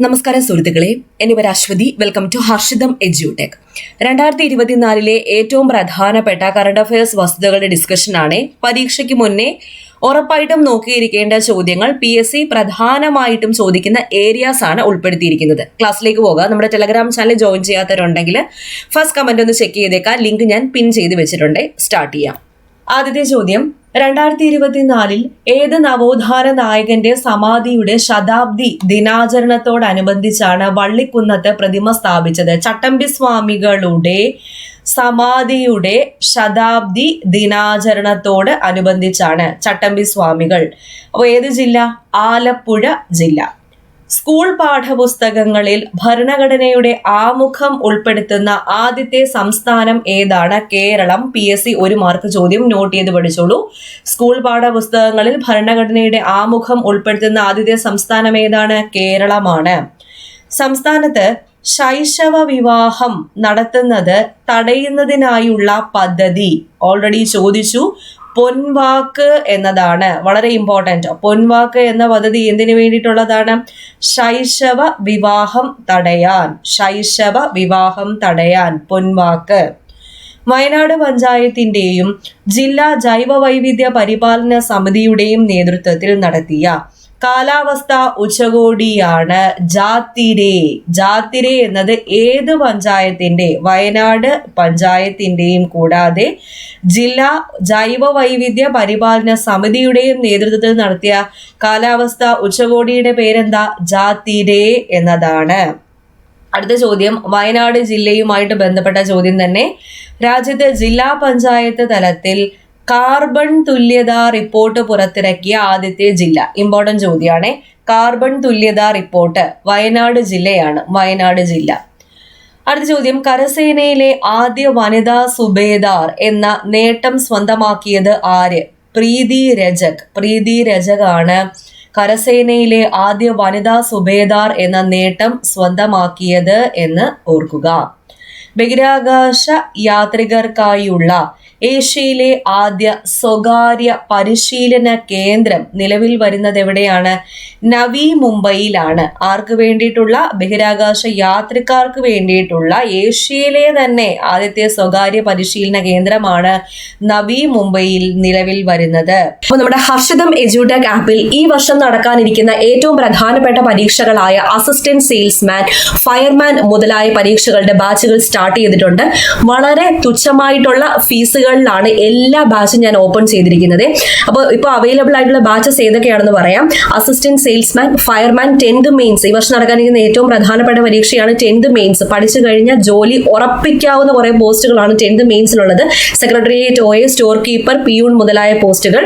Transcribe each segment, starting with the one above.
നമസ്കാരം സുഹൃത്തുക്കളെ, എൻ്റെ പേര് Aswathy. Welcome to Harshitham Edutech. 2024 ഏറ്റവും പ്രധാനപ്പെട്ട കറണ്ട് അഫയേഴ്സ് വസ്തുതകളുടെ ഡിസ്കഷനാണ്. പരീക്ഷയ്ക്ക് മുന്നേ ഉറപ്പായിട്ടും നോക്കിയിരിക്കേണ്ട ചോദ്യങ്ങൾ PSC പ്രധാനമായിട്ടും ചോദിക്കുന്ന ഏരിയാസ് ആണ് ഉൾപ്പെടുത്തിയിരിക്കുന്നത്. ക്ലാസ്സിലേക്ക് പോകാം. നമ്മുടെ ടെലഗ്രാം ചാനൽ ജോയിൻ ചെയ്യാത്തവരുണ്ടെങ്കിൽ ഫസ്റ്റ് കമന്റ് ഒന്ന് ചെക്ക് ചെയ്തേക്കാം. ലിങ്ക് ഞാൻ പിൻ ചെയ്ത് വെച്ചിട്ടുണ്ട്. സ്റ്റാർട്ട് ചെയ്യാം. ആദ്യത്തെ ചോദ്യം, 2024 ഏത് നവോത്ഥാന നായകന്റെ സമാധിയുടെ ശതാബ്ദി ദിനാചരണത്തോടനുബന്ധിച്ചാണ് വള്ളിക്കുന്നത്ത് പ്രതിമ സ്ഥാപിച്ചത്? ചട്ടമ്പി സ്വാമികളുടെ സമാധിയുടെ ശതാബ്ദി ദിനാചരണത്തോട് അനുബന്ധിച്ചാണ് ചട്ടമ്പി സ്വാമികൾ. അപ്പോൾ ഏത് ജില്ല? ആലപ്പുഴ ജില്ല. സ്കൂൾ പാഠപുസ്തകങ്ങളിൽ ഭരണഘടനയുടെ ആമുഖം ഉൾപ്പെടുത്തുന്ന ആദ്യത്തെ സംസ്ഥാനം ഏതാണ്? കേരളം. PSC 1 മാർക്ക് ചോദ്യം നോട്ട് ചെയ്ത് പഠിച്ചോളൂ. സ്കൂൾ പാഠപുസ്തകങ്ങളിൽ ഭരണഘടനയുടെ ആമുഖം ഉൾപ്പെടുത്തുന്ന ആദ്യത്തെ സംസ്ഥാനം ഏതാണ്? കേരളമാണ്. സംസ്ഥാനത്ത് ശൈശവ വിവാഹം നടത്തുന്നത് തടയുന്നതിനായുള്ള പദ്ധതി ഓൾറെഡി ചോദിച്ചു. പൊൻവാക്ക് എന്നതാണ് വളരെ ഇമ്പോർട്ടന്റ്. പൊൻവാക്ക് എന്ന പദ്ധതി എന്തിനു വേണ്ടിയിട്ടുള്ളതാണ്? ശൈശവ വിവാഹം തടയാൻ പൊൻവാക്ക്. വയനാട് പഞ്ചായത്തിന്റെയും ജില്ലാ ജൈവ വൈവിധ്യ പരിപാലന സമിതിയുടെയും നേതൃത്വത്തിൽ നടത്തിയ കാലാവസ്ഥ ഉച്ചകോടിയാണ് ജാതിരെ. ജാതിരെ എന്നത് ഏത് പഞ്ചായത്തിന്റെ? വയനാട് പഞ്ചായത്തിന്റെയും കൂടാതെ ജില്ലാ ജൈവ വൈവിധ്യ പരിപാലന സമിതിയുടെയും നേതൃത്വത്തിൽ നടത്തിയ കാലാവസ്ഥ ഉച്ചകോടിയുടെ പേരെന്താ? ജാതിരെ എന്നതാണ്. അടുത്ത ചോദ്യം വയനാട് ജില്ലയുമായിട്ട് ബന്ധപ്പെട്ട ചോദ്യം തന്നെ. രാജ്യത്തെ ജില്ലാ പഞ്ചായത്ത് തലത്തിൽ കാർബൺ തുല്യതാ റിപ്പോർട്ട് പുറത്തിറക്കിയ ആദ്യത്തെ ജില്ല. ഇമ്പോർട്ടന്റ് ചോദ്യമാണ്. കാർബൺ തുല്യതാ റിപ്പോർട്ട് വയനാട് ജില്ലയാണ്. വയനാട് ജില്ല. അടുത്ത ചോദ്യം, കരസേനയിലെ ആദ്യ വനിതാ സുബേദാർ എന്ന നേട്ടം സ്വന്തമാക്കിയത് ആര്? പ്രീതി രജക്. പ്രീതി രജക് ആണ് കരസേനയിലെ ആദ്യ വനിതാ സുബേദാർ എന്ന നേട്ടം സ്വന്തമാക്കിയത് എന്ന് ഓർക്കുക. ബഹിരാകാശ യാത്രികർക്കായുള്ള ഏഷ്യയിലെ ആദ്യ സ്വകാര്യ പരിശീലന കേന്ദ്രം നിലവിൽ വരുന്നത് എവിടെയാണ്? നവി മുംബൈയിലാണ്. ആർക്ക് വേണ്ടിയിട്ടുള്ള? ബഹിരാകാശ യാത്രക്കാർക്ക് വേണ്ടിയിട്ടുള്ള ഏഷ്യയിലെ തന്നെ ആദ്യത്തെ സ്വകാര്യ പരിശീലന കേന്ദ്രമാണ് നവി മുംബൈയിൽ നിലവിൽ വരുന്നത്. അപ്പോൾ നമ്മുടെ ഹർഷിതം എഡ്യൂടെക് ആപ്പിൽ ഈ വർഷം നടക്കാനിരിക്കുന്ന ഏറ്റവും പ്രധാനപ്പെട്ട പരീക്ഷകളായ അസിസ്റ്റന്റ് സെയിൽസ്മാൻ, ഫയർമാൻ മുതലായ പരീക്ഷകളുടെ ബാച്ചുകൾ സ്റ്റാർട്ട് ചെയ്തിട്ടുണ്ട്. വളരെ തുച്ഛമായിട്ടുള്ള ഫീസുകളിലാണ് എല്ലാ ബാച്ചും ഞാൻ ഓപ്പൺ ചെയ്തിരിക്കുന്നത്. അപ്പോൾ ഇപ്പോൾ അവൈലബിൾ ആയിട്ടുള്ള ബാച്ചസ് ഏതൊക്കെയാണെന്ന് പറയാം. Assistant salesman, fireman, 10th mains. ഈ വർഷം നടക്കാനിരിക്കുന്ന ഏറ്റവും പ്രധാനപ്പെട്ട പരീക്ഷയാണ് 10th മെയിൻസ്. പഠിച്ചു കഴിഞ്ഞാൽ ജോലി ഉറപ്പിക്കാവുന്ന കുറെ പോസ്റ്റുകളാണ് 10th മെയിൻസിലുള്ളത്. Secretariat OA, store keeper, peon മുതലായ പോസ്റ്റുകൾ.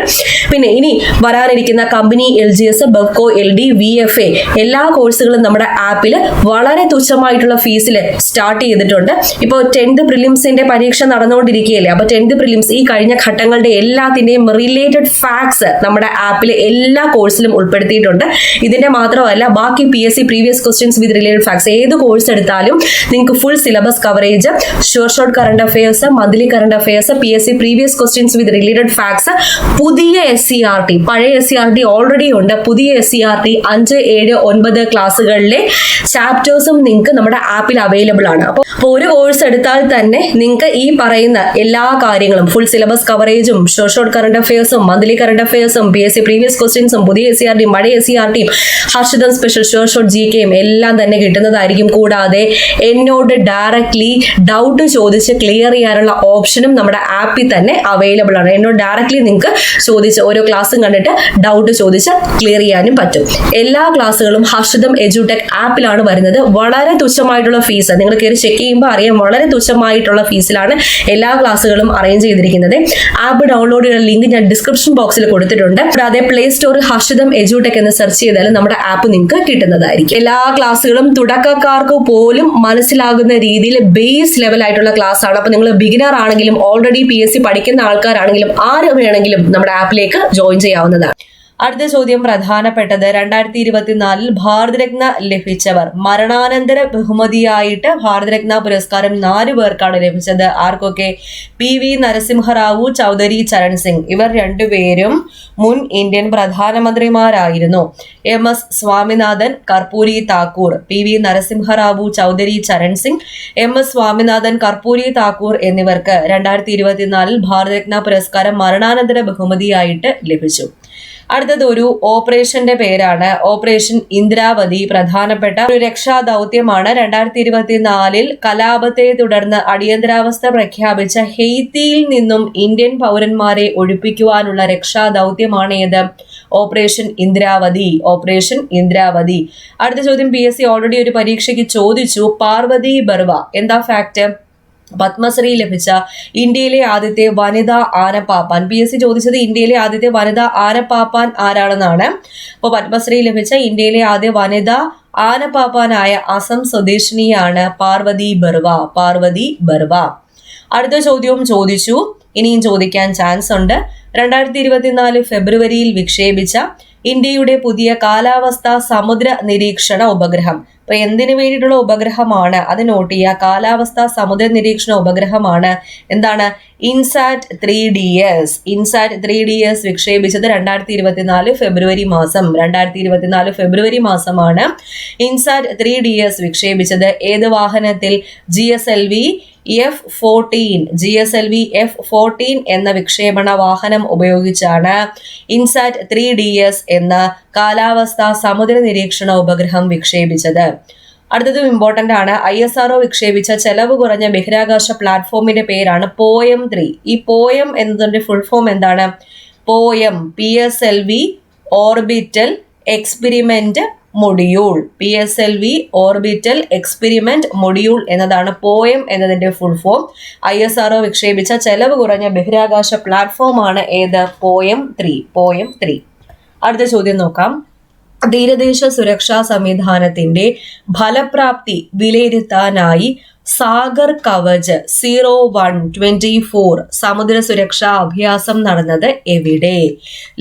പിന്നെ ഇനി വരാനിരിക്കുന്ന company, LGS, Bevco, LD, VFA എല്ലാ കോഴ്സുകളും നമ്മുടെ ആപ്പിൽ വളരെ തുച്ഛമായിട്ടുള്ള ഫീസിൽ സ്റ്റാർട്ട് ചെയ്തിട്ടുണ്ട്. ഇപ്പോൾ 10th പ്രിലിംസിന്റെ പരീക്ഷ നടന്നുകൊണ്ടിരിക്കുകയല്ലേ. അപ്പോൾ 10th പ്രിലിംസ് ഈ കഴിഞ്ഞ ഘട്ടങ്ങളുടെ എല്ലാത്തിന്റെയും റിലേറ്റഡ് ഫാക്ട്സ് നമ്മുടെ ആപ്പിൽ എല്ലാ കോഴ്സിലും ഉൾപ്പെടുത്തിയിട്ടുണ്ട്. ഇതിന്റെ മാത്രമല്ല ബാക്കി PSC previous questions with related facts ഏത് കോഴ്സ് എടുത്താലും നിങ്ങൾക്ക് full syllabus coverage, short current affairs, monthly current affairs, PSC previous questions with related facts, പുതിയ SCRT, പഴയ SCRT ഓൾറെഡി ഉണ്ട്, പുതിയ SCRT 5, 7, 9 ക്ലാസ്സുകളിലെ ചാപ്റ്റേഴ്സും നിങ്ങൾക്ക് നമ്മുടെ ആപ്പിൽ അവൈലബിൾ ആണ്. അപ്പോൾ ഒരു കോഴ്സ് എടുത്താൽ തന്നെ നിങ്ങൾക്ക് ഈ പറയുന്ന എല്ലാ കാര്യങ്ങളും ഫുൾ സിലബസ് കവറേജും, ഷോർട്ട് കറണ്ട് അഫയേഴ്സും, മന്ത്ലി കറണ്ട് അഫയേഴ്സും, PSC പ്രീവിയസ് ക്വസ്റ്റ്യൻസും, പുതിയ SCRT, പഴയ SCRT, ഹർഷിതം സ്പെഷ്യൽ ഷോർട്ട് GKയും എല്ലാം തന്നെ കിട്ടുന്നതായിരിക്കും. കൂടാതെ എന്നോട് ഡയറക്ട്ലി ഡൗട്ട് ചോദിച്ച് ക്ലിയർ ചെയ്യാനുള്ള ഓപ്ഷനും നമ്മുടെ ആപ്പിൽ തന്നെ അവൈലബിൾ ആണ്. എന്നോട് ഡയറക്ട്ലി നിങ്ങൾക്ക് ചോദിച്ച് ഓരോ ക്ലാസ്സും കണ്ടിട്ട് ഡൗട്ട് ചോദിച്ച് ക്ലിയർ ചെയ്യാനും പറ്റും. എല്ലാ ക്ലാസ്സുകളും ഹർഷിതം എഡ്യൂടെക് ആപ്പിലാണ് വരുന്നത്. വളരെ തുച്ഛമായിട്ടുള്ള ഫീസ് നിങ്ങൾ കയറി ചെക്ക് ചെയ്യുമ്പോൾ അറിയാം. വളരെ തുച്ഛമായിട്ടുള്ള ഫീസിലാണ് എല്ലാ ക്ലാസ്സുകളും അറേഞ്ച് ചെയ്തിരിക്കുന്നത്. ആപ്പ് ഡൗൺലോഡ് ചെയ്യുന്ന ലിങ്ക് ഞാൻ ഡിസ്ക്രിപ്ഷൻ ബോക്സിൽ കൊടുത്തിട്ടുണ്ട്. കൂടാതെ പ്ലേ സ്റ്റോറിൽ ഹർഷിതം എഡ്യൂടെക് എന്ന് സെർച്ച് ചെയ്താൽ നമ്മുടെ ആപ്പ് നിങ്ങൾക്ക് കിട്ടുന്നതായിരിക്കും. എല്ലാ ക്ലാസ്സുകളും തുടക്കക്കാർക്ക് പോലും മനസ്സിലാകുന്ന രീതിയിൽ ബേസ് ലെവൽ ആയിട്ടുള്ള ക്ലാസ് ആണ്. അപ്പോൾ നിങ്ങൾ ബിഗിനർ ആണെങ്കിലും ഓൾറെഡി PSC പഠിക്കുന്ന ആൾക്കാരാണെങ്കിലും ആര് വേണമെങ്കിലും നമ്മുടെ ആപ്പിലേക്ക് ജോയിൻ ചെയ്യാവുന്നതാണ്. അടുത്ത ചോദ്യം പ്രധാനപ്പെട്ടത് 2024 ഭാരതരത്ന ലഭിച്ചവർ. മരണാനന്തര ബഹുമതിയായിട്ട് ഭാരതരത്ന പുരസ്കാരം 4 പേർക്കാണ് ലഭിച്ചത്. ആർക്കൊക്കെ? PV നരസിംഹറാവു, ചൗധരി ചരൺ സിംഗ്. ഇവർ രണ്ടുപേരും മുൻ ഇന്ത്യൻ പ്രധാനമന്ത്രിമാരായിരുന്നു. MS Swaminathan, Karpoori Thakur. PV Narasimha Rao, Chaudhary Charan Singh, MS Swaminathan, Karpoori Thakur എന്നിവർക്ക് 2024 ഭാരതരത്ന പുരസ്കാരം മരണാനന്തര ബഹുമതിയായിട്ട് ലഭിച്ചു. അടുത്തത് ഒരു ഓപ്പറേഷന്റെ പേരാണ്. ഓപ്പറേഷൻ ഇന്ദ്രാവതി പ്രധാനപ്പെട്ട ഒരു രക്ഷാ ദൗത്യമാണ്. 2024 കലാപത്തെ തുടർന്ന് അടിയന്തരാവസ്ഥ പ്രഖ്യാപിച്ച ഹെയ്ത്തിയിൽ നിന്നും ഇന്ത്യൻ പൗരന്മാരെ ഒഴിപ്പിക്കുവാനുള്ള രക്ഷാ ദൗത്യമാണ് ഏത്? ഓപ്പറേഷൻ ഇന്ദ്രാവതി. ഓപ്പറേഷൻ ഇന്ദ്രാവതി. അടുത്ത ചോദ്യം PSC ഓൾറെഡി ഒരു പരീക്ഷയ്ക്ക് ചോദിച്ചു. പാർവതി ബർവ എന്താ ഫാക്ട്? പത്മശ്രീ ലഭിച്ച ഇന്ത്യയിലെ ആദ്യത്തെ വനിതാ ആനപ്പാപ്പാൻ. PSC ചോദിച്ചത് ഇന്ത്യയിലെ ആദ്യത്തെ വനിതാ ആനപ്പാപ്പാൻ ആരാണെന്നാണ്. അപ്പോൾ പത്മശ്രീ ലഭിച്ച ഇന്ത്യയിലെ ആദ്യ വനിതാ ആനപ്പാപ്പാനായ അസം സ്വദേശിനിയാണ് പാർവതി ബർവ. പാർവതി ബർവ. അടുത്ത ചോദ്യവും ചോദിച്ചു, ഇനിയും ചോദിക്കാൻ ചാൻസ് ഉണ്ട്. 2024 ഫെബ്രുവരിയിൽ വിക്ഷേപിച്ച ഇന്ത്യയുടെ പുതിയ കാലാവസ്ഥാ സമുദ്ര നിരീക്ഷണ ഉപഗ്രഹം. അപ്പൊ എന്തിനു വേണ്ടിയിട്ടുള്ള ഉപഗ്രഹമാണ്? അത് നോട്ട് ചെയ്യുക. കാലാവസ്ഥാ സമുദ്ര നിരീക്ഷണ ഉപഗ്രഹമാണ് എന്താണ്? ഇൻസാറ്റ് 3DS. ഇൻസാറ്റ് 3DS വിക്ഷേപിച്ചത് 2024 ഫെബ്രുവരി മാസം. 2024 ഫെബ്രുവരി മാസമാണ് ഇൻസാറ്റ് 3DS വിക്ഷേപിച്ചത്. ഏത് വാഹനത്തിൽ? GSLV F-14. GSLV F-14 എന്ന വിക്ഷേപണ വാഹനം ഉപയോഗിച്ചാണ് ഇൻസാറ്റ് 3DS എന്ന കാലാവസ്ഥാ സമുദ്ര നിരീക്ഷണ ഉപഗ്രഹം വിക്ഷേപിച്ചത്. അടുത്തതും ഇമ്പോർട്ടന്റ് ആണ്. ISRO വിക്ഷേപിച്ച ചെലവ് കുറഞ്ഞ ബഹിരാകാശ പ്ലാറ്റ്ഫോമിന്റെ പേരാണ് POEM-3. ഈ POEM എന്നതിന്റെ ഫുൾ ഫോം എന്താണ്? POEM PSLV orbital experiment module. PSLV orbital experiment module എന്നതാണ് POEM എന്നതിന്റെ ഫുൾ ഫോം. ISRO വിക്ഷേപിച്ച ചെലവ് കുറഞ്ഞ ബഹിരാകാശ പ്ലാറ്റ്ഫോമാണ് ഏത്? POEM-3. POEM-3. അടുത്ത ചോദ്യം നോക്കാം. തീരദേശ സുരക്ഷാ സംവിധാനത്തിന്റെ ഫലപ്രാപ്തി വിലയിരുത്താനായി സാഗർ കവച് 01-24 സമുദ്ര സുരക്ഷാ അഭ്യാസം നടന്നത് എവിടെ?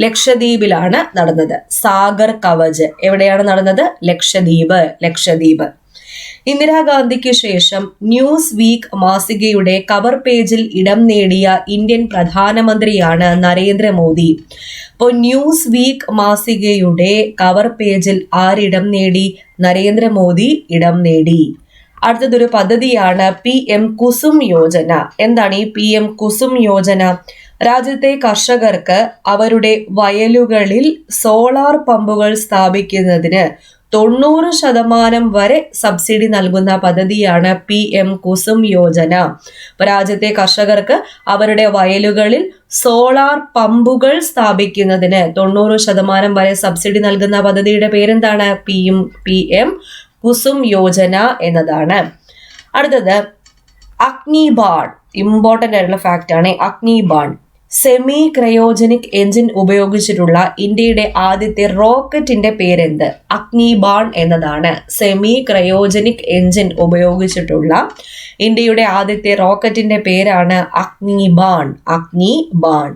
ലക്ഷദ്വീപിലാണ് നടന്നത്. സാഗർ കവച് എവിടെയാണ് നടന്നത്? ലക്ഷദ്വീപ്. ലക്ഷദ്വീപ്. ഇന്ദിരാഗാന്ധിക്ക് ശേഷം ന്യൂസ് വീക്ക് മാസികയുടെ കവർ പേജിൽ ഇടം നേടിയ ഇന്ത്യൻ പ്രധാനമന്ത്രിയാണ് നരേന്ദ്രമോദി. അപ്പോൾ ന്യൂസ് വീക്ക് മാസികയുടെ കവർ പേജിൽ ആരിടം നേടി? നരേന്ദ്രമോദി ഇടം നേടി. അടുത്തതൊരു പദ്ധതിയാണ് PM കുസും യോജന. എന്താണ് ഈ PM കുസും യോജന? രാജ്യത്തെ കർഷകർക്ക് അവരുടെ വയലുകളിൽ സോളാർ പമ്പുകൾ സ്ഥാപിക്കുന്നതിന് 90% വരെ സബ്സിഡി നൽകുന്ന പദ്ധതിയാണ് PM കുസും യോജന. രാജ്യത്തെ കർഷകർക്ക് അവരുടെ വയലുകളിൽ സോളാർ പമ്പുകൾ സ്ഥാപിക്കുന്നതിന് 90% വരെ സബ്സിഡി നൽകുന്ന പദ്ധതിയുടെ പേരെന്താണ്? PM കുസും യോജന എന്നതാണ്. അടുത്തത് അഗ്നിബാൺ. ഇമ്പോർട്ടൻ്റ് ആയിട്ടുള്ള ഫാക്റ്റ് ആണ് അഗ്നിബാൺ. സെമി ക്രയോജനിക് എഞ്ചിൻ ഉപയോഗിച്ചിട്ടുള്ള ഇന്ത്യയുടെ ആദ്യത്തെ റോക്കറ്റിന്റെ പേരെന്ത്? അഗ്നിബാൺ എന്നതാണ്. സെമി ക്രയോജനിക് എഞ്ചിൻ ഉപയോഗിച്ചിട്ടുള്ള ഇന്ത്യയുടെ ആദ്യത്തെ റോക്കറ്റിന്റെ പേരാണ് അഗ്നിബാൺ. അഗ്നിബാൺ.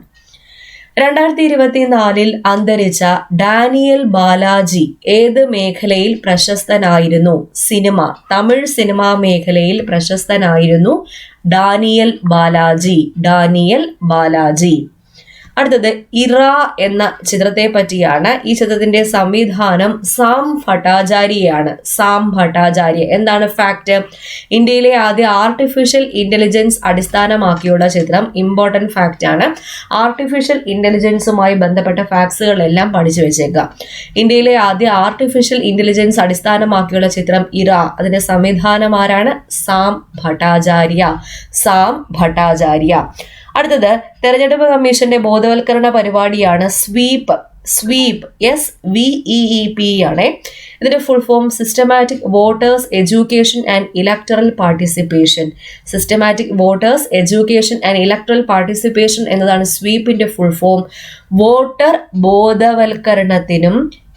2024 അന്തരിച്ച ഡാനിയൽ ബാലാജി ഏത് മേഖലയിൽ പ്രശസ്തനായിരുന്നു? സിനിമ. തമിഴ് സിനിമാ മേഖലയിൽ പ്രശസ്തനായിരുന്നു ഡാനിയൽ ബാലാജി. ഡാനിയൽ ബാലാജി. അടുത്തത് ഇറ എന്ന ചിത്രത്തെ പറ്റിയാണ്. ഈ ചിത്രത്തിന്റെ സംവിധാനം സാം ഭട്ടാചാര്യയാണ്. സാം ഭട്ടാചാര്യ. എന്താണ് ഫാക്ട്? ഇന്ത്യയിലെ ആദ്യ ആർട്ടിഫിഷ്യൽ ഇന്റലിജൻസ് അടിസ്ഥാനമാക്കിയുള്ള ചിത്രം. ഇമ്പോർട്ടൻറ്റ് ഫാക്റ്റ് ആണ്. ആർട്ടിഫിഷ്യൽ ഇന്റലിജൻസുമായി ബന്ധപ്പെട്ട ഫാക്ട്സുകളെല്ലാം പഠിച്ചു വെച്ചേക്കുക. ഇന്ത്യയിലെ ആദ്യ ആർട്ടിഫിഷ്യൽ ഇന്റലിജൻസ് അടിസ്ഥാനമാക്കിയുള്ള ചിത്രം ഇറ. അതിന്റെ സംവിധാനം ആരാണ്? സാം ഭട്ടാചാര്യ. സാം ഭട്ടാചാര്യ. അടുത്തത് തെരഞ്ഞെടുപ്പ് കമ്മീഷന്റെ ബോധവൽക്കരണ പരിപാടിയാണ് സ്വീപ്പ്. സ്വീപ്പ് SVEEP ആണ്. ഇതിന്റെ full form systematic voters education and electoral participation. Systematic voters education and electoral participation എന്നതാണ് സ്വീപ്പിന്റെ ഫുൾ ഫോം. വോട്ടർ ബോധവൽക്കരണത്തിനും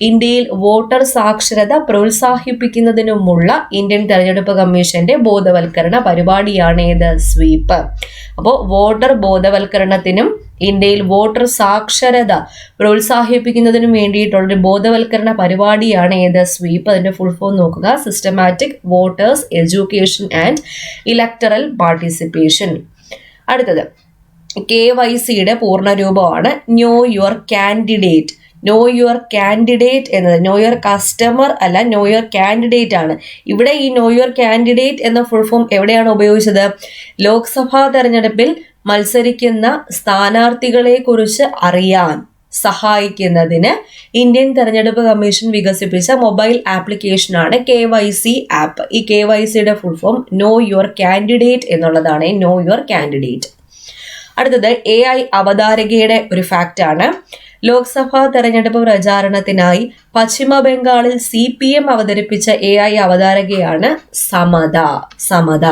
ഇന്ത്യയിൽ വോട്ടർ സാക്ഷരത പ്രോത്സാഹിപ്പിക്കുന്നതിനുമുള്ള ഇന്ത്യൻ തെരഞ്ഞെടുപ്പ് കമ്മീഷന്റെ ബോധവൽക്കരണ പരിപാടിയാണ് ഏത്? സ്വീപ്പ്. അപ്പോൾ വോട്ടർ ബോധവൽക്കരണത്തിനും ഇന്ത്യയിൽ വോട്ടർ സാക്ഷരത പ്രോത്സാഹിപ്പിക്കുന്നതിന് വേണ്ടിയിട്ടുള്ളൊരു ബോധവൽക്കരണ പരിപാടിയാണ് ഏത് സ്വീപ്പ്. അതിന്റെ ഫുൾ ഫോം നോക്കുക, systematic voters education and electoral participation. അടുത്തത് KYCയുടെ പൂർണ്ണരൂപമാണ് know your candidate. Know your candidate എന്നത് നോ യുവർ കസ്റ്റമർ അല്ല, നോ യുവർ കാൻഡിഡേറ്റ് ആണ്. ഇവിടെ ഈ നോ യുവർ കാൻഡിഡേറ്റ് എന്ന ഫുൾ ഫോം എവിടെയാണ് ഉപയോഗിച്ചത്? ലോക്സഭാ തെരഞ്ഞെടുപ്പിൽ മത്സരിക്കുന്ന സ്ഥാനാർത്ഥികളെ കുറിച്ച് അറിയാൻ സഹായിക്കുന്നതിന് ഇന്ത്യൻ തെരഞ്ഞെടുപ്പ് കമ്മീഷൻ വികസിപ്പിച്ച മൊബൈൽ ആപ്ലിക്കേഷനാണ് KYC ആപ്പ്. ഈ KYCയുടെ full form know your candidate എന്നുള്ളതാണ്, നോ യുവർ കാൻഡിഡേറ്റ്. അടുത്തത് AI അവതാരകയുടെ ഒരു ഫാക്റ്റ് ആണ്. ലോക്സഭാ തെരഞ്ഞെടുപ്പ് പ്രചാരണത്തിനായി പശ്ചിമ ബംഗാളിൽ CPM അവതരിപ്പിച്ച AI അവതാരകയാണ് സമത.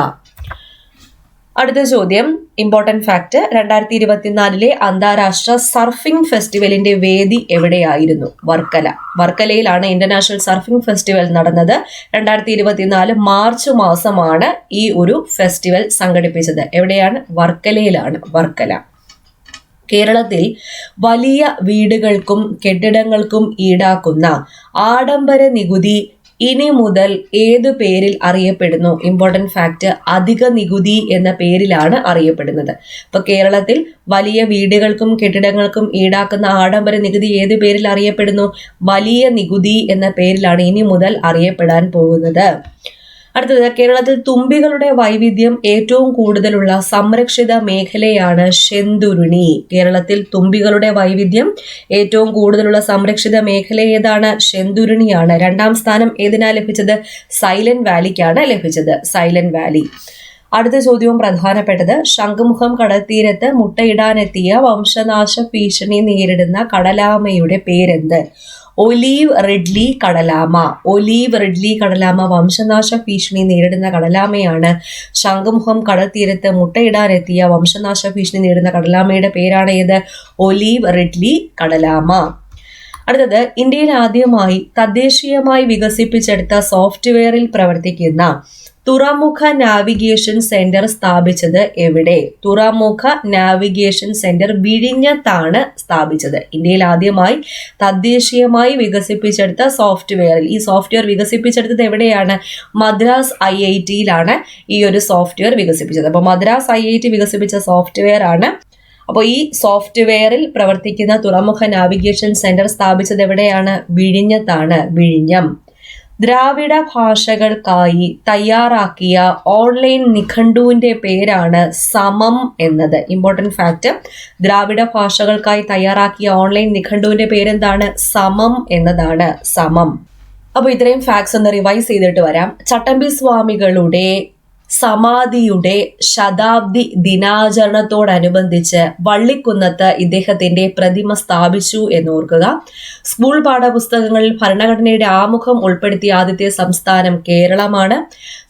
അടുത്ത ചോദ്യം, ഇമ്പോർട്ടന്റ് ഫാക്ട്. 2024 അന്താരാഷ്ട്ര സർഫിംഗ് ഫെസ്റ്റിവലിന്റെ വേദി എവിടെയായിരുന്നു? വർക്കലയിലാണ് ഇന്റർനാഷണൽ സർഫിംഗ് ഫെസ്റ്റിവൽ നടന്നത്. 2024 മാർച്ച് മാസമാണ് ഈ ഒരു ഫെസ്റ്റിവൽ സംഘടിപ്പിച്ചത്. എവിടെയാണ്? വർക്കലയിലാണ്. വർക്കല. കേരളത്തിൽ വലിയ വീടുകൾക്കും കെട്ടിടങ്ങൾക്കും ഈടാക്കുന്ന ആഡംബര നികുതി ഇനി മുതൽ ഏതു പേരിൽ അറിയപ്പെടുന്നു? ഇമ്പോർട്ടന്റ് ഫാക്ട്, അധിക നികുതി എന്ന പേരിലാണ് അറിയപ്പെടുന്നത്. ഇപ്പൊ കേരളത്തിൽ വലിയ വീടുകൾക്കും കെട്ടിടങ്ങൾക്കും ഈടാക്കുന്ന ആഡംബര നികുതി ഏതു പേരിൽ അറിയപ്പെടുന്നു? വലിയ നികുതി എന്ന പേരിലാണ് ഇനി മുതൽ അറിയപ്പെടാൻ പോകുന്നത്. അടുത്തത്, കേരളത്തിൽ തുമ്പികളുടെ വൈവിധ്യം ഏറ്റവും കൂടുതലുള്ള സംരക്ഷിത മേഖലയാണ് ശെന്തുരുണി. കേരളത്തിൽ തുമ്പികളുടെ വൈവിധ്യം ഏറ്റവും കൂടുതലുള്ള സംരക്ഷിത മേഖല ഏതാണ്? ശെന്തുരുണിയാണ്. 2ാം സ്ഥാനം ഏതിനാ ലഭിച്ചത്? സൈലന്റ് വാലിക്കാണ് ലഭിച്ചത്. Silent Valley. അടുത്ത ചോദ്യവും പ്രധാനപ്പെട്ടത്, ശംഖുമുഖം കടൽത്തീരത്ത് മുട്ടയിടാനെത്തിയ വംശനാശ ഭീഷണി നേരിടുന്ന കടലാമയുടെ പേരെന്ത്? ഒലീവ് റിഡ്ലി കടലാമ. ഒലീവ് റിഡ്ലി കടലാമ വംശനാശ ഭീഷണി നേരിടുന്ന കടലാമയാണ്. ശംഖുമുഖം കടൽത്തീരത്ത് മുട്ടയിടാനെത്തിയ വംശനാശ ഭീഷണി നേരിടുന്ന കടലാമയുടെ പേരാണ് ഏത്? ഒലീവ് റിഡ്ലി കടലാമ. അടുത്തത്, ഇന്ത്യയിൽ ആദ്യമായി തദ്ദേശീയമായി വികസിപ്പിച്ചെടുത്ത സോഫ്റ്റ്വെയറിൽ പ്രവർത്തിക്കുന്ന തുറമുഖ നാവിഗേഷൻ സെന്റർ സ്ഥാപിച്ചത് എവിടെ? തുറമുഖ നാവിഗേഷൻ സെന്റർ വിഴിഞ്ഞത്താണ് സ്ഥാപിച്ചത്. ഇന്ത്യയിൽ ആദ്യമായി തദ്ദേശീയമായി വികസിപ്പിച്ചെടുത്ത സോഫ്റ്റ്വെയറിൽ, ഈ സോഫ്റ്റ്വെയർ വികസിപ്പിച്ചെടുത്തത് എവിടെയാണ്? മദ്രാസ് IITയിലാണ് ഈ ഒരു സോഫ്റ്റ്വെയർ വികസിപ്പിച്ചത്. അപ്പോൾ മദ്രാസ് IIT വികസിപ്പിച്ച സോഫ്റ്റ്വെയർ ആണ്. അപ്പോൾ ഈ സോഫ്റ്റ്വെയറിൽ പ്രവർത്തിക്കുന്ന തുറമുഖ നാവിഗേഷൻ സെന്റർ സ്ഥാപിച്ചത് എവിടെയാണ്? വിഴിഞ്ഞത്താണ്. വിഴിഞ്ഞം. ദ്രാവിഡ ഭാഷകൾക്കായി തയ്യാറാക്കിയ ഓൺലൈൻ നിഘണ്ടുവിന്റെ പേരാണ് സമം എന്നത്. ഇമ്പോർട്ടന്റ് ഫാക്ട്, ദ്രാവിഡ ഭാഷകൾക്കായി തയ്യാറാക്കിയ ഓൺലൈൻ നിഘണ്ടുവിന്റെ പേരെന്താണ്? സമം എന്നതാണ്. സമം. അപ്പോൾ ഇത്രയും ഫാക്ട്സ് ഒന്ന് റിവൈസ് ചെയ്തിട്ട് വരാം. ചട്ടമ്പി സ്വാമികളുടെ സമാധിയുടെ ശതാബ്ദി ദിനാചരണത്തോടനുബന്ധിച്ച് വള്ളിക്കുന്നത്ത് ഇദ്ദേഹത്തിന്റെ പ്രതിമ സ്ഥാപിച്ചു എന്നോർക്കുക. സ്കൂൾ പാഠപുസ്തകങ്ങളിൽ ഭരണഘടനയുടെ ആമുഖം ഉൾപ്പെടുത്തിയ ആദ്യത്തെ സംസ്ഥാനം കേരളമാണ്.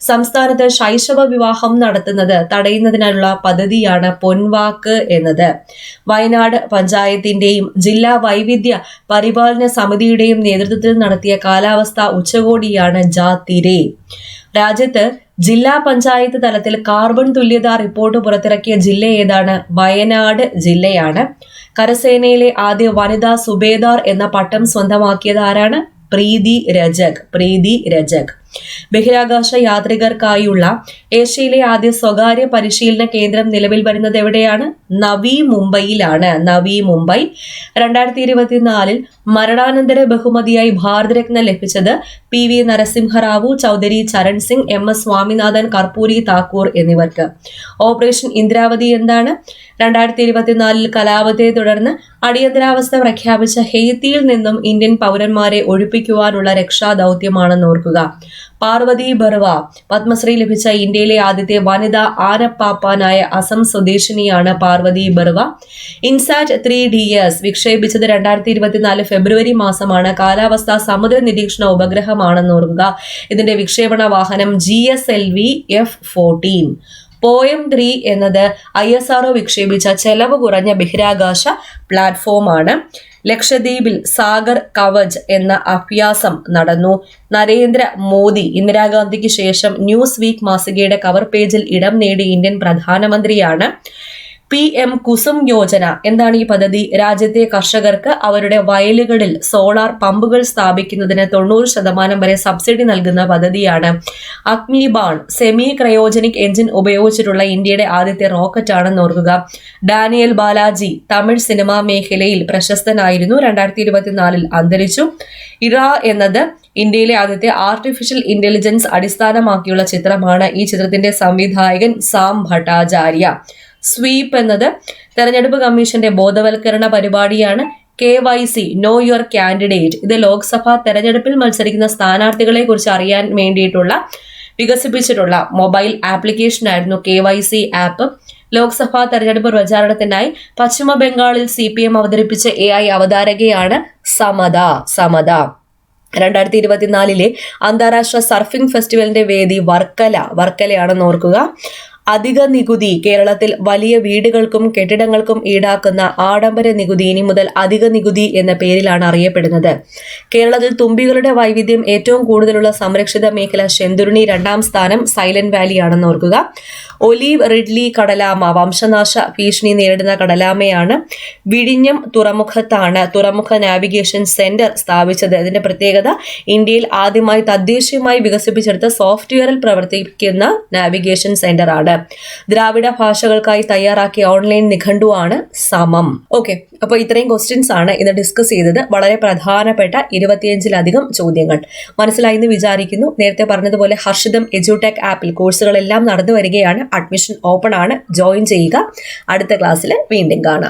സംസ്ഥാനത്ത് ശൈശവ വിവാഹം നടത്തുന്നത് തടയുന്നതിനുള്ള പദ്ധതിയാണ് പൊൻവാക്ക് എന്നത്. വയനാട് പഞ്ചായത്തിന്റെയും ജില്ലാ വൈവിധ്യ പരിപാലന സമിതിയുടെയും നേതൃത്വത്തിൽ നടത്തിയ കാലാവസ്ഥാ ഉച്ചകോടിയാണ് ജാതിരെ. രാജ്യത്ത് ജില്ലാ പഞ്ചായത്ത് തലത്തിൽ കാർബൺ തുല്യതാ റിപ്പോർട്ട് പുറത്തിറക്കിയ ജില്ല ഏതാണ്? വയനാട് ജില്ലയാണ്. കരസേനയിലെ ആദ്യ വനിതാ സുബേദാർ എന്ന പട്ടം സ്വന്തമാക്കിയത് ആരാണ്? പ്രീതി രജക്. ബഹിരാകാശ യാത്രികർക്കായുള്ള ഏഷ്യയിലെ ആദ്യ സ്വകാര്യ പരിശീലന കേന്ദ്രം നിലവിൽ വരുന്നത് എവിടെയാണ്? നവി മുംബൈയിലാണ്. നവി മുംബൈ. 2024 മരണാനന്തര ബഹുമതിയായി ഭാരതരത്ന ലഭിച്ചത് PV നരസിംഹറാവു, ചൗധരി ചരൺ സിംഗ്, MS സ്വാമിനാഥൻ, കർപ്പൂരി താക്കൂർ എന്നിവർക്ക്. ഓപ്പറേഷൻ ഇന്ദ്രാവതി എന്താണ്? 2024 കലാപത്തെ തുടർന്ന് അടിയന്തരാവസ്ഥ പ്രഖ്യാപിച്ച ഹെയ്ത്തിയിൽ നിന്നും ഇന്ത്യൻ പൗരന്മാരെ ഒഴിപ്പിക്കുവാനുള്ള രക്ഷാദൌത്യമാണെന്ന് ഓർക്കുക. പാർവതി ബർവ പത്മശ്രീ ലഭിച്ച ഇന്ത്യയിലെ ആദ്യത്തെ വനിതാ ആനപ്പാപ്പാനായ അസം സ്വദേശിനിയാണ് പാർവതി ബർവ. ഇൻസാറ്റ് 3DS വിക്ഷേപിച്ചത് 2024 ഫെബ്രുവരി മാസമാണ്. കാലാവസ്ഥാ സമുദ്ര നിരീക്ഷണ ഉപഗ്രഹമാണെന്ന് ഓർക്കുക. ഇതിന്റെ വിക്ഷേപണ വാഹനം GSLV F-14. പോയം 3 എന്നത് ISRO വിക്ഷേപിച്ച ചെലവ് കുറഞ്ഞ ബഹിരാകാശ പ്ലാറ്റ്ഫോമാണ്. ലക്ഷദ്വീപിൽ സാഗർ കവച് എന്ന അഭ്യാസം നടന്നു. നരേന്ദ്ര മോദി ഇന്ദിരാഗാന്ധിക്ക് ശേഷം ന്യൂസ് വീക്ക് മാസികയുടെ കവർ പേജിൽ ഇടം നേടി ഇന്ത്യൻ പ്രധാനമന്ത്രിയാണ്. PM കുസും യോജന എന്താണ് ഈ പദ്ധതി? രാജ്യത്തെ കർഷകർക്ക് അവരുടെ വയലുകളിൽ സോളാർ പമ്പുകൾ സ്ഥാപിക്കുന്നതിന് 90% വരെ സബ്സിഡി നൽകുന്ന പദ്ധതിയാണ്. അഗ്നിബാൺ സെമി ക്രയോജനിക് എഞ്ചിൻ ഉപയോഗിച്ചിട്ടുള്ള ഇന്ത്യയുടെ ആദ്യത്തെ റോക്കറ്റ് ആണെന്ന് ഓർക്കുക. ഡാനിയൽ ബാലാജി തമിഴ് സിനിമാ മേഖലയിൽ പ്രശസ്തനായിരുന്നു. 2024 അന്തരിച്ചു. ഇറ എന്നത് ഇന്ത്യയിലെ ആദ്യത്തെ ആർട്ടിഫിഷ്യൽ ഇന്റലിജൻസ് അടിസ്ഥാനമാക്കിയുള്ള ചിത്രമാണ്. ഈ ചിത്രത്തിന്റെ സംവിധായകൻ സാം ഭട്ടാചാര്യ. സ്വീപ്പ് എന്നത് തെരഞ്ഞെടുപ്പ് കമ്മീഷന്റെ ബോധവൽക്കരണ പരിപാടിയാണ്. KYC നോ യുവർ കാൻഡിഡേറ്റ് ഇത് ലോക്സഭാ തെരഞ്ഞെടുപ്പിൽ മത്സരിക്കുന്ന സ്ഥാനാർത്ഥികളെ കുറിച്ച് അറിയാൻ വേണ്ടിയിട്ടുള്ള വികസിപ്പിച്ചിട്ടുള്ള മൊബൈൽ ആപ്ലിക്കേഷൻ ആയിരുന്നു KYC ആപ്പ്. ലോക്സഭാ തെരഞ്ഞെടുപ്പ് പ്രചാരണത്തിനായി പശ്ചിമ ബംഗാളിൽ CPM അവതരിപ്പിച്ച AI അവതാരകയാണ് സമത. 2024 അന്താരാഷ്ട്ര സർഫിംഗ് ഫെസ്റ്റിവലിന്റെ വേദി വർക്കലയാണെന്ന് ഓർക്കുക. അധിക നികുതി കേരളത്തിൽ വലിയ വീടുകൾക്കും കെട്ടിടങ്ങൾക്കും ഈടാക്കുന്ന ആഡംബര നികുതി ഇനി മുതൽ അധിക നികുതി എന്ന പേരിലാണ് അറിയപ്പെടുന്നത്. കേരളത്തിൽ തുമ്പികളുടെ വൈവിധ്യം ഏറ്റവും കൂടുതലുള്ള സംരക്ഷിത മേഖല ശെന്തുരുണി, 2ാം സ്ഥാനം സൈലന്റ് വാലി ആണെന്ന് ഓർക്കുക. ഒലീവ് റിഡ്ലി കടലാമ വംശനാശ ഭീഷണി നേരിടുന്ന കടലാമയാണ്. വിഴിഞ്ഞം തുറമുഖത്താണ് തുറമുഖ നാവിഗേഷൻ സെന്റർ സ്ഥാപിച്ചത്. ഇതിന്റെ പ്രത്യേകത ഇന്ത്യയിൽ ആദ്യമായി തദ്ദേശീയമായി വികസിപ്പിച്ചെടുത്ത സോഫ്റ്റ്വെയറിൽ പ്രവർത്തിക്കുന്ന നാവിഗേഷൻ സെന്റർ ആണ്. ദ്രാവിഡ ഭാഷകൾക്കായി തയ്യാറാക്കിയ ഓൺലൈൻ നിഘണ്ടുവാണ് സമം. ഓക്കെ, അപ്പോൾ ഇത്രയും ക്വസ്റ്റ്യൻസ് ആണ് ഇന്ന് ഡിസ്കസ് ചെയ്തത്. വളരെ പ്രധാനപ്പെട്ട 25-ലധികം ചോദ്യങ്ങൾ മനസ്സിലായി എന്ന് വിചാരിക്കുന്നു. നേരത്തെ പറഞ്ഞതുപോലെ ഹർഷിതം എഡ്യൂടെക് ആപ്പിൽ കോഴ്സുകളെല്ലാം നടന്നു വരികയാണ്. അഡ്മിഷൻ ഓപ്പൺ ആണ്. ജോയിൻ ചെയ്യുക. അടുത്ത ക്ലാസ്സിൽ വീണ്ടും കാണാം.